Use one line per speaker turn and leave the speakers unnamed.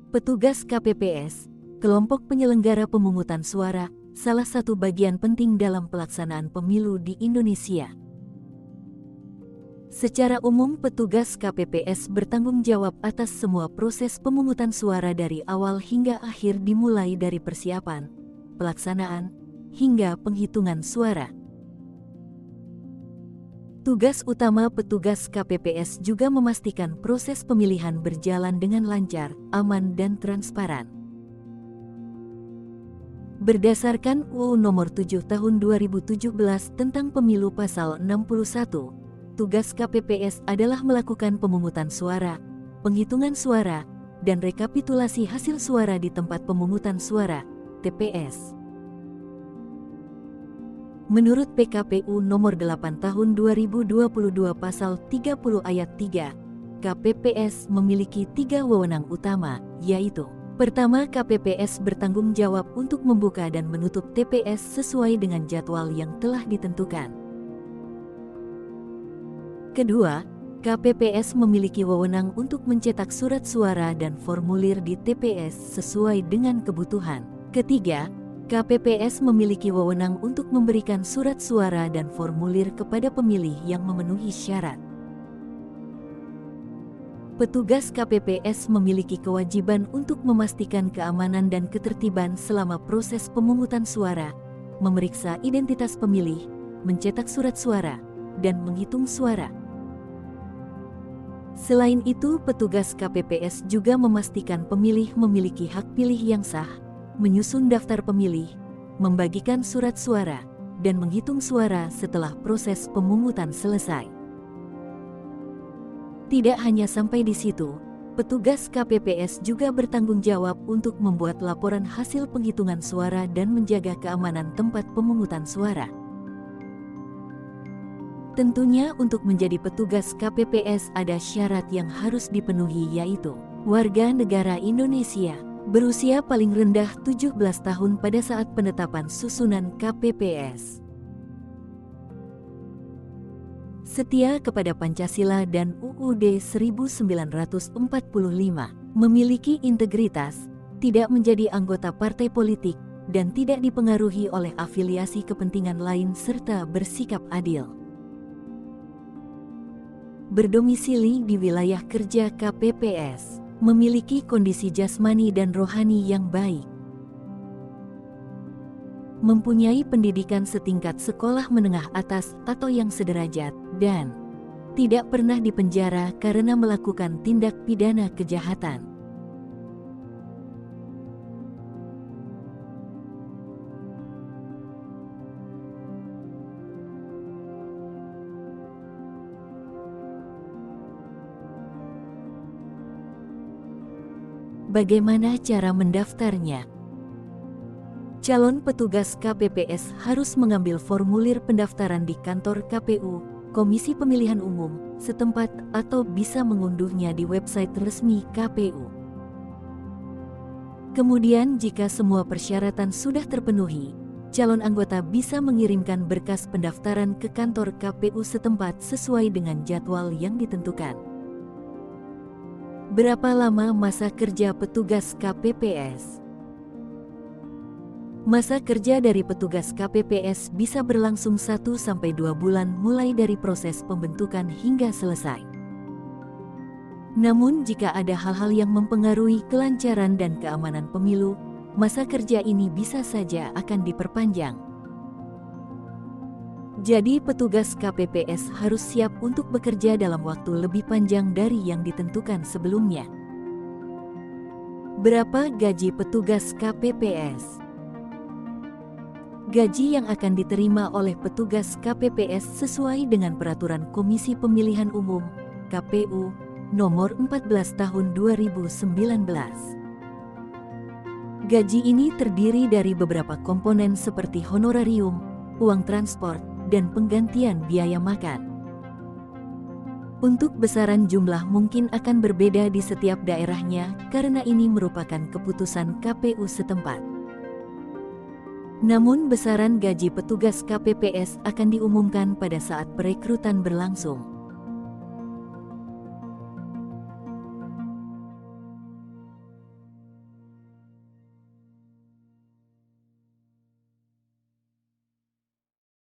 Petugas KPPS, kelompok penyelenggara pemungutan suara, salah satu bagian penting dalam pelaksanaan pemilu di Indonesia. Secara umum, petugas KPPS bertanggung jawab atas semua proses pemungutan suara dari awal hingga akhir, dimulai dari persiapan, pelaksanaan, hingga penghitungan suara. Tugas utama petugas KPPS juga memastikan proses pemilihan berjalan dengan lancar, aman, dan transparan. Berdasarkan UU Nomor 7 Tahun 2017 tentang Pemilu Pasal 61, tugas KPPS adalah melakukan pemungutan suara, penghitungan suara, dan rekapitulasi hasil suara di tempat pemungutan suara, TPS. Menurut PKPU Nomor 8 Tahun 2022 Pasal 30 Ayat 3, KPPS memiliki 3 wewenang utama, yaitu: pertama, KPPS bertanggung jawab untuk membuka dan menutup TPS sesuai dengan jadwal yang telah ditentukan. Kedua, KPPS memiliki wewenang untuk mencetak surat suara dan formulir di TPS sesuai dengan kebutuhan. Ketiga, KPPS memiliki wewenang untuk memberikan surat suara dan formulir kepada pemilih yang memenuhi syarat. Petugas KPPS memiliki kewajiban untuk memastikan keamanan dan ketertiban selama proses pemungutan suara, memeriksa identitas pemilih, mencetak surat suara, dan menghitung suara. Selain itu, petugas KPPS juga memastikan pemilih memiliki hak pilih yang sah, menyusun daftar pemilih, membagikan surat suara, dan menghitung suara setelah proses pemungutan selesai. Tidak hanya sampai di situ, petugas KPPS juga bertanggung jawab untuk membuat laporan hasil penghitungan suara dan menjaga keamanan tempat pemungutan suara. Tentunya untuk menjadi petugas KPPS ada syarat yang harus dipenuhi, yaitu warga negara Indonesia, berusia paling rendah 17 tahun pada saat penetapan susunan KPPS. Setia kepada Pancasila dan UUD 1945, memiliki integritas, tidak menjadi anggota partai politik, dan tidak dipengaruhi oleh afiliasi kepentingan lain, serta bersikap adil. Berdomisili di wilayah kerja KPPS, memiliki kondisi jasmani dan rohani yang baik, mempunyai pendidikan setingkat sekolah menengah atas atau yang sederajat, dan tidak pernah dipenjara karena melakukan tindak pidana kejahatan. Bagaimana cara mendaftarnya? Calon petugas KPPS harus mengambil formulir pendaftaran di kantor KPU, Komisi Pemilihan Umum, setempat, atau bisa mengunduhnya di website resmi KPU. Kemudian, jika semua persyaratan sudah terpenuhi, calon anggota bisa mengirimkan berkas pendaftaran ke kantor KPU setempat sesuai dengan jadwal yang ditentukan. Berapa lama masa kerja petugas KPPS? Masa kerja dari petugas KPPS bisa berlangsung 1-2 bulan mulai dari proses pembentukan hingga selesai. Namun jika ada hal-hal yang mempengaruhi kelancaran dan keamanan pemilu, masa kerja ini bisa saja akan diperpanjang. Jadi petugas KPPS harus siap untuk bekerja dalam waktu lebih panjang dari yang ditentukan sebelumnya. Berapa gaji petugas KPPS? Gaji yang akan diterima oleh petugas KPPS sesuai dengan Peraturan Komisi Pemilihan Umum (KPU) Nomor 14 Tahun 2019. Gaji ini terdiri dari beberapa komponen seperti honorarium, uang transport, dan penggantian biaya makan. Untuk besaran jumlah mungkin akan berbeda di setiap daerahnya karena ini merupakan keputusan KPU setempat. Namun besaran gaji petugas KPPS akan diumumkan pada saat perekrutan berlangsung.